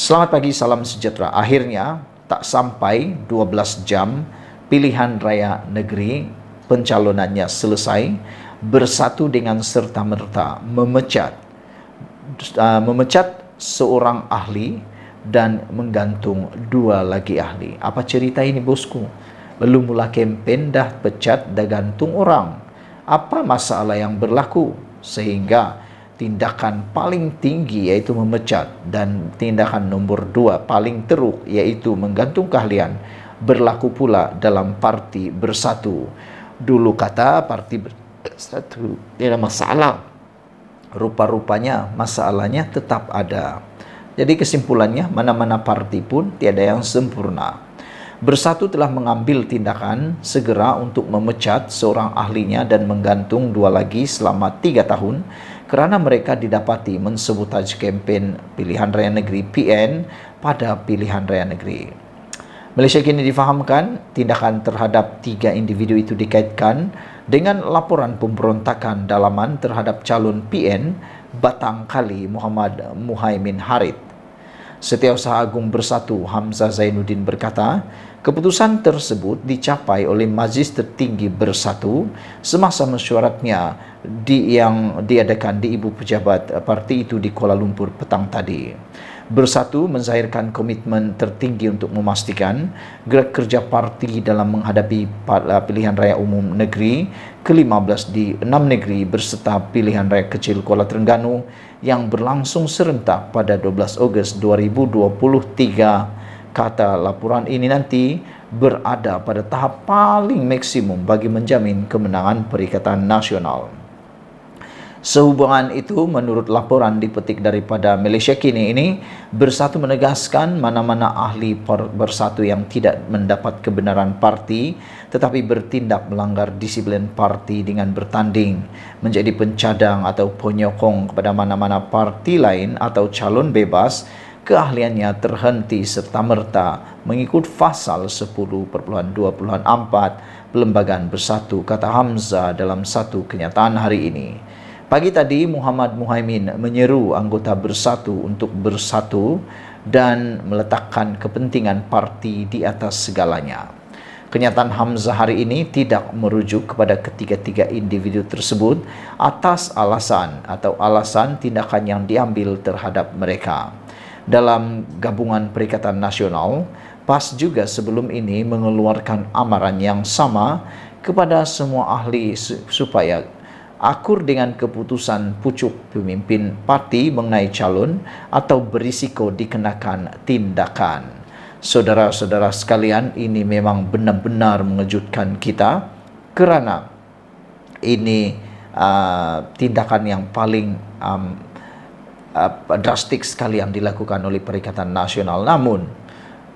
Selamat pagi, salam sejahtera. Akhirnya, tak sampai 12 jam, pilihan raya negeri pencalonannya selesai, bersatu dengan serta-merta memecat seorang ahli dan menggantung dua lagi ahli. Apa cerita ini, bosku? Belum mula kempen dah pecat dah gantung orang. Apa masalah yang berlaku sehingga tindakan paling tinggi yaitu memecat dan tindakan nombor 2 paling teruk yaitu menggantung keahlian berlaku pula dalam Parti Bersatu? Dulu kata Parti Bersatu tidak ada masalah, rupa-rupanya masalahnya tetap ada. Jadi kesimpulannya, mana-mana parti pun tiada yang sempurna. Bersatu telah mengambil tindakan segera untuk memecat seorang ahlinya dan menggantung dua lagi selama 3 tahun kerana mereka didapati mensabotaj kempen pilihan raya negeri PN pada pilihan raya negeri. Malaysia kini difahamkan tindakan terhadap 3 individu itu dikaitkan dengan laporan pemberontakan dalaman terhadap calon PN Batang Kali Muhammad Muhaimin Harit. Setiausaha Agung Bersatu Hamzah Zainuddin berkata, keputusan tersebut dicapai oleh Majlis Tertinggi Bersatu semasa mesyuaratnya yang diadakan di Ibu Pejabat parti itu di Kuala Lumpur petang tadi. Bersatu menzahirkan komitmen tertinggi untuk memastikan gerak kerja parti dalam menghadapi pilihan raya umum negeri ke-15 di 6 negeri berserta pilihan raya kecil Kuala Terengganu yang berlangsung serentak pada 12 Ogos 2023. Kata laporan ini nanti berada pada tahap paling maksimum bagi menjamin kemenangan Perikatan Nasional. Sehubungan itu, menurut laporan dipetik daripada Malaysia Kini ini, Bersatu menegaskan mana-mana ahli Bersatu yang tidak mendapat kebenaran parti tetapi bertindak melanggar disiplin parti dengan bertanding, menjadi pencadang atau penyokong kepada mana-mana parti lain atau calon bebas, keahliannya terhenti serta-merta mengikut pasal 10.24 Perlembagaan Bersatu, kata Hamzah dalam satu kenyataan hari ini. Pagi tadi, Muhammad Muhaimin menyeru anggota Bersatu untuk bersatu dan meletakkan kepentingan parti di atas segalanya. Kenyataan Hamzah hari ini tidak merujuk kepada ketiga-tiga individu tersebut atas alasan tindakan yang diambil terhadap mereka. Dalam Gabungan Perikatan Nasional, PAS juga sebelum ini mengeluarkan amaran yang sama kepada semua ahli supaya akur dengan keputusan pucuk pemimpin parti mengenai calon atau berisiko dikenakan tindakan. Saudara-saudara sekalian, ini memang benar-benar mengejutkan kita kerana ini tindakan yang paling drastik sekali yang dilakukan oleh Perikatan Nasional. Namun,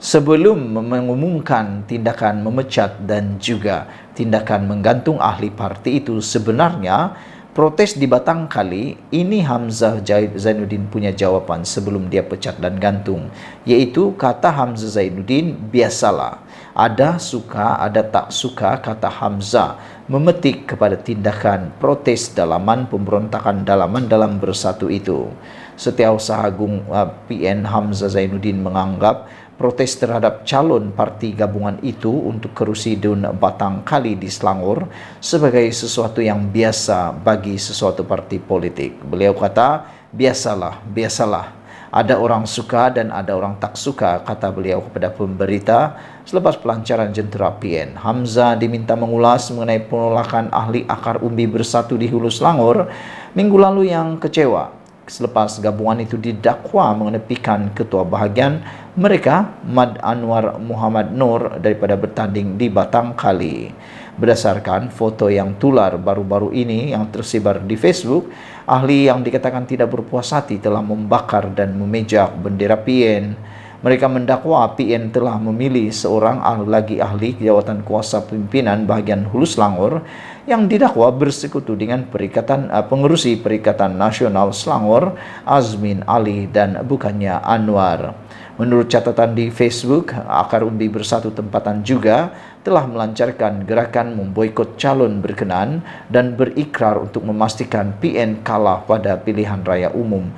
sebelum mengumumkan tindakan memecat dan juga tindakan menggantung ahli parti itu, sebenarnya protes di Batang Kali ini Hamzah Zainuddin punya jawapan sebelum dia pecat dan gantung, yaitu kata Hamzah Zainuddin, biasalah, ada suka ada tak suka, kata Hamzah, memetik kepada tindakan protes dalaman pemberontakan dalaman dalam Bersatu itu. Setiausaha Agung PN Hamzah Zainuddin menganggap protes terhadap calon parti gabungan itu untuk kerusi Dun Batang Kali di Selangor sebagai sesuatu yang biasa bagi sesuatu parti politik. Beliau kata, biasalah. Ada orang suka dan ada orang tak suka, kata beliau kepada pemberita selepas pelancaran jentera PN. Hamzah diminta mengulas mengenai penolakan ahli akar umbi Bersatu di Hulu Selangor minggu lalu yang kecewa selepas gabungan itu didakwa mengenepikan ketua bahagian mereka Mad Anwar Muhammad Nur daripada bertanding di Batang Kali. Berdasarkan foto yang tular baru-baru ini yang tersebar di Facebook, ahli yang dikatakan tidak berpuas hati telah membakar dan memejak bendera PN. Mereka mendakwa PN telah memilih seorang lagi ahli jawatan kuasa pimpinan bahagian Hulu Selangor yang didakwa bersekutu dengan pengerusi Perikatan Nasional Selangor, Azmin Ali dan bukannya Anwar. Menurut catatan di Facebook, Akar Undi Bersatu Tempatan juga telah melancarkan gerakan memboikot calon berkenan dan berikrar untuk memastikan PN kalah pada pilihan raya umum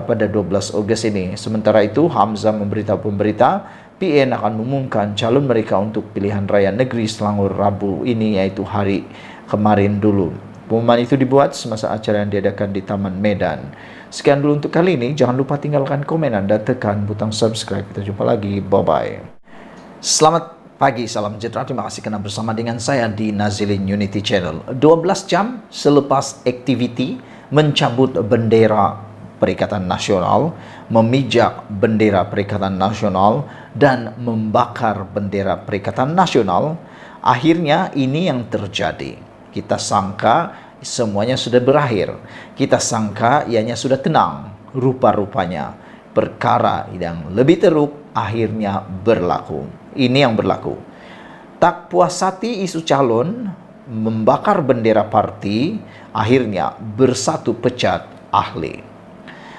pada 12 Ogos ini. Sementara itu, Hamzah memberitahu pemberita PN akan mengumumkan calon mereka untuk pilihan raya negeri Selangor Rabu ini, yaitu hari kemarin dulu. Pengumuman itu dibuat semasa acara yang diadakan di Taman Medan. Sekian dulu untuk kali ini. Jangan lupa tinggalkan komen dan tekan butang subscribe. Kita jumpa lagi. Bye-bye. Selamat pagi, salam sejahtera. Terima kasih kerana bersama dengan saya di Nazilin Unity Channel. 12 jam selepas aktiviti mencabut bendera Perikatan Nasional, memijak bendera Perikatan Nasional, dan membakar bendera Perikatan Nasional, akhirnya ini yang terjadi. Kita sangka semuanya sudah berakhir. Kita sangka ianya sudah tenang. Rupa-rupanya perkara yang lebih teruk akhirnya berlaku. Ini yang berlaku. Tak puas hati isu calon membakar bendera parti, akhirnya Bersatu pecat ahli.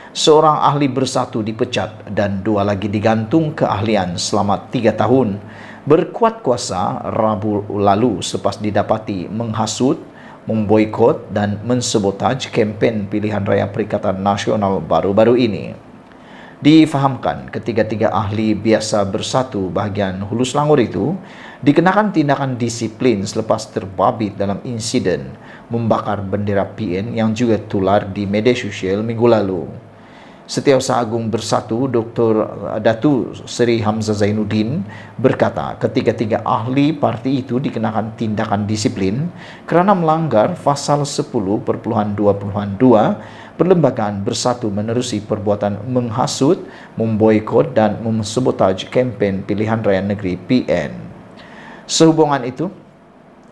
Seorang ahli Bersatu dipecat dan 2 lagi digantung keahlian selama 3 tahun. Berkuat kuasa Rabu lalu selepas didapati menghasut, memboikot dan mensabotaj kempen pilihan raya Perikatan Nasional baru-baru ini. Difahamkan ketiga-tiga ahli biasa Bersatu bahagian Hulu Selangor itu dikenakan tindakan disiplin selepas terbabit dalam insiden membakar bendera PN yang juga tular di media sosial minggu lalu. Setiausaha Agung Bersatu Dr. Datu Seri Hamzah Zainuddin berkata ketiga-tiga ahli parti itu dikenakan tindakan disiplin kerana melanggar pasal 10.2.2 Perlembagaan Bersatu menerusi perbuatan menghasut, memboikot dan mensabotaj kempen pilihan raya negeri PN. Sehubungan itu,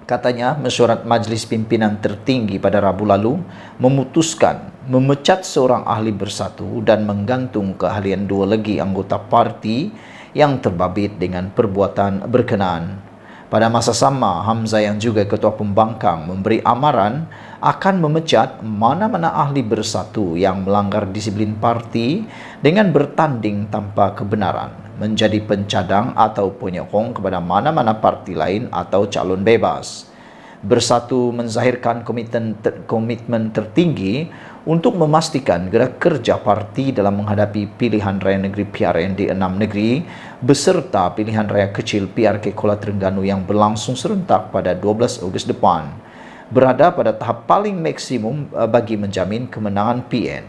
katanya mesyuarat Majlis Pimpinan Tertinggi pada Rabu lalu memutuskan memecat seorang ahli Bersatu dan menggantung keahlian 2 lagi anggota parti yang terbabit dengan perbuatan berkenaan. Pada masa sama, Hamzah yang juga Ketua Pembangkang memberi amaran akan memecat mana-mana ahli Bersatu yang melanggar disiplin parti dengan bertanding tanpa kebenaran, menjadi pencadang atau penyokong kepada mana-mana parti lain atau calon bebas. Bersatu menzahirkan komitmen tertinggi untuk memastikan gerak kerja parti dalam menghadapi pilihan raya negeri PRN di 6 negeri beserta pilihan raya kecil PRK Kuala Terengganu yang berlangsung serentak pada 12 Ogos depan, berada pada tahap paling maksimum bagi menjamin kemenangan PN.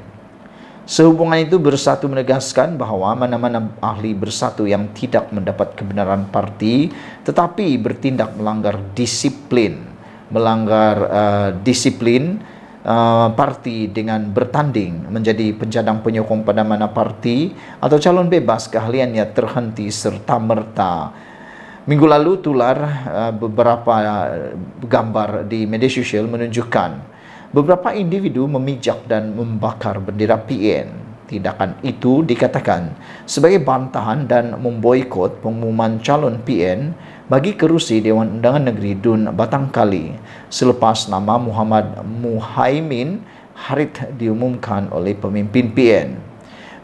Sehubungan itu, Bersatu menegaskan bahawa mana-mana ahli Bersatu yang tidak mendapat kebenaran parti tetapi bertindak melanggar disiplin parti dengan bertanding menjadi pencadang penyokong pada mana parti atau calon bebas keahliannya terhenti serta-merta. Minggu lalu tular beberapa gambar di media sosial menunjukkan beberapa individu memijak dan membakar bendera PN. Tindakan itu dikatakan sebagai bantahan dan memboikot pengumuman calon PN bagi kerusi Dewan Undangan Negeri Dun Batangkali selepas nama Muhammad Muhaimin Harith diumumkan oleh pemimpin PN.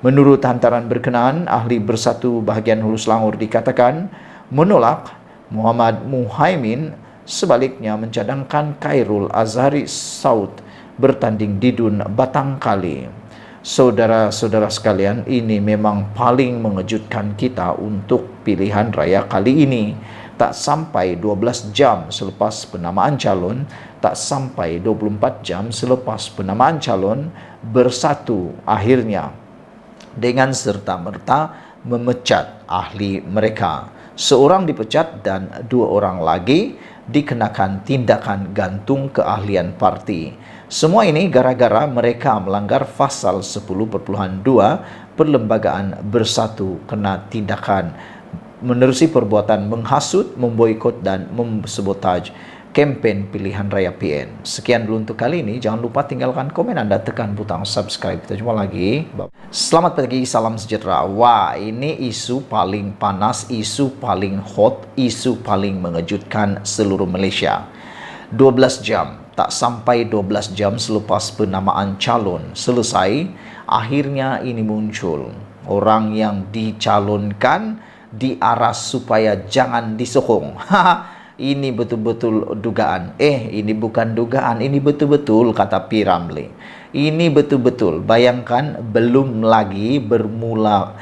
Menurut hantaran berkenaan, ahli Bersatu bahagian Hulu Selangor dikatakan menolak Muhammad Muhaimin, sebaliknya mencadangkan Khairul Azhari Saud bertanding di Dun Batangkali. Saudara-saudara sekalian, ini memang paling mengejutkan kita untuk pilihan raya kali ini. Tak sampai 12 jam selepas penamaan calon, tak sampai 24 jam selepas penamaan calon, Bersatu akhirnya dengan serta-merta memecat ahli mereka. Seorang dipecat dan 2 orang lagi dikenakan tindakan gantung keahlian parti. Semua ini gara-gara mereka melanggar pasal 10.2 Perlembagaan Bersatu kena tindakan menerusi perbuatan menghasut, memboikot dan mensabotaj kempen pilihan raya PN. Sekian dulu untuk kali ini. Jangan lupa tinggalkan komen anda, tekan butang subscribe. Kita jumpa lagi. Selamat pagi, salam sejahtera. Wah, ini isu paling panas, isu paling hot, isu paling mengejutkan seluruh Malaysia. 12 jam, tak sampai 12 jam selepas penamaan calon selesai, akhirnya ini muncul. orang yang dicalonkan diaras supaya jangan disokong. Ini betul-betul dugaan. Ini bukan dugaan, ini betul-betul, kata P. Ramlee. Ini betul-betul. Bayangkan, belum lagi bermula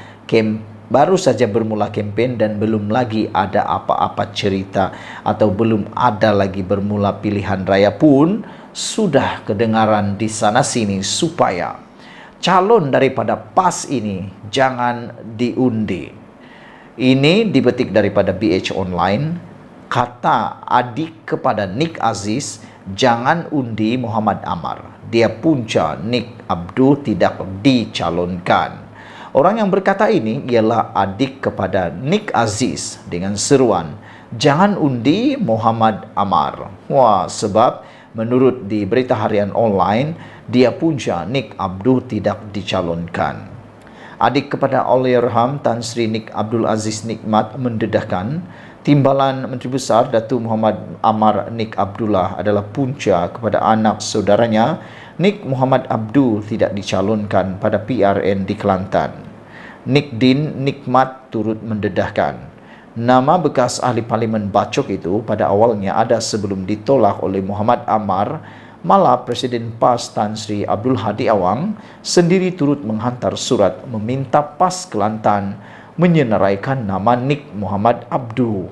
baru saja bermula kempen dan belum lagi ada apa-apa cerita atau belum ada lagi bermula pilihan raya pun sudah kedengaran di sana-sini supaya calon daripada PAS ini jangan diundi. Ini dipetik daripada BH Online. Kata adik kepada Nick Aziz, jangan undi Muhammad Amar. Dia punca Nick Abdul tidak dicalonkan. Orang yang berkata ini ialah adik kepada Nick Aziz dengan seruan, jangan undi Muhammad Amar. Wah, sebab menurut di berita harian online, dia punca Nick Abdul tidak dicalonkan. Adik kepada Allahyarham Tan Sri Nick Abdul Aziz Nikmat mendedahkan, timbalan Menteri Besar Datuk Muhammad Amar Nick Abdullah adalah punca kepada anak saudaranya Nick Muhammad Abdul tidak dicalonkan pada PRN di Kelantan. Nick Din Nikmat turut mendedahkan, nama bekas ahli parlimen Bacok itu pada awalnya ada sebelum ditolak oleh Muhammad Amar, malah Presiden PAS Tan Sri Abdul Hadi Awang sendiri turut menghantar surat meminta PAS Kelantan menyenaraikan nama Nick Muhammad Abdul.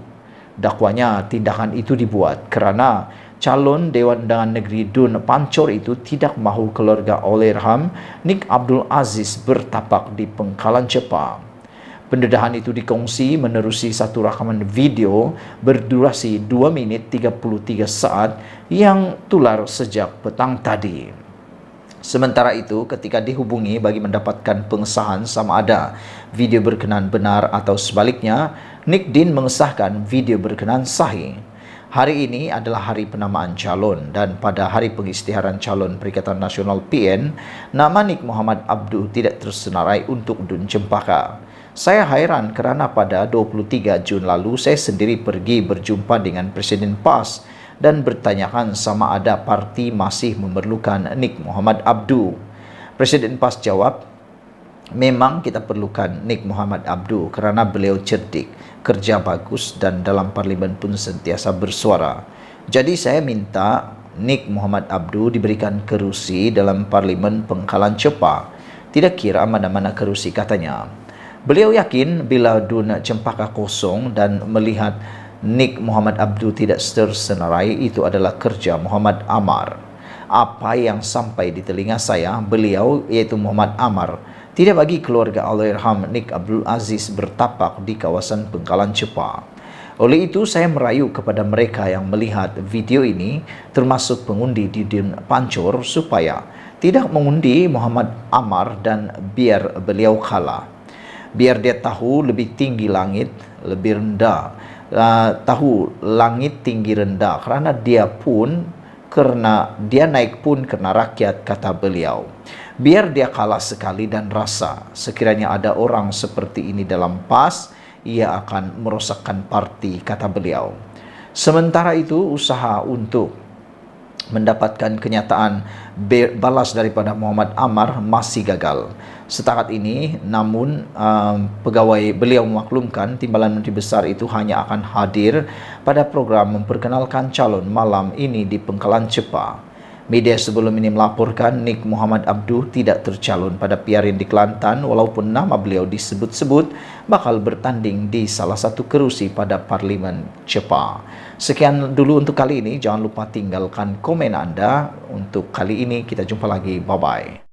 Dakwanya tindakan itu dibuat kerana calon Dewan Undangan Negeri Dun Pancor itu tidak mahu keluarga Allahyarham Nick Abdul Aziz bertapak di Pengkalan Cepa. Pendedahan itu dikongsi menerusi satu rakaman video berdurasi 2 minit 33 saat yang tular sejak petang tadi. Sementara itu, ketika dihubungi bagi mendapatkan pengesahan sama ada video berkenan benar atau sebaliknya, Nick Din mengesahkan video berkenan sahih. Hari ini adalah hari penamaan calon dan pada hari pengisytiharan calon Perikatan Nasional PN, nama Nick Muhammad Abdul tidak tersenarai untuk Dun Cempaka. Saya hairan kerana pada 23 Jun lalu saya sendiri pergi berjumpa dengan Presiden PAS dan bertanyakan sama ada parti masih memerlukan Nick Muhammad Abdul. Presiden PAS jawab, memang kita perlukan Nick Muhammad Abdul kerana beliau cerdik, kerja bagus dan dalam parlimen pun sentiasa bersuara. Jadi saya minta Nick Muhammad Abdul diberikan kerusi dalam parlimen Pengkalan Cepa. Tidak kira mana-mana kerusi, katanya. Beliau yakin bila Dun Cempaka kosong dan melihat Nick Muhammad Abdul tidak tersenarai itu adalah kerja Muhammad Amar. Apa yang sampai di telinga saya, beliau iaitu Muhammad Amar tidak bagi keluarga Allahyarham Nick Abdul Aziz bertapak di kawasan Pengkalan Cepa. Oleh itu saya merayu kepada mereka yang melihat video ini termasuk pengundi di Dun Pancor supaya tidak mengundi Muhammad Amar dan biar beliau kalah. Biar dia tahu lebih tinggi langit, lebih rendah. Tahu langit tinggi rendah kerana dia naik pun kerana rakyat, kata beliau. Biar dia kalah sekali dan rasa sekiranya ada orang seperti ini dalam PAS, ia akan merosakkan parti, kata beliau. Sementara itu usaha untuk mendapatkan kenyataan balas daripada Muhammad Amar masih gagal. Setakat ini, namun pegawai beliau memaklumkan timbalan Menteri Besar itu hanya akan hadir pada program memperkenalkan calon malam ini di Pengkalan Cepa. Media sebelum ini melaporkan Nick Muhammad Abdul tidak tercalon pada PRN di Kelantan walaupun nama beliau disebut-sebut bakal bertanding di salah satu kerusi pada Parlimen Cepa. Sekian dulu untuk kali ini. Jangan lupa tinggalkan komen anda. Untuk kali ini kita jumpa lagi. Bye-bye.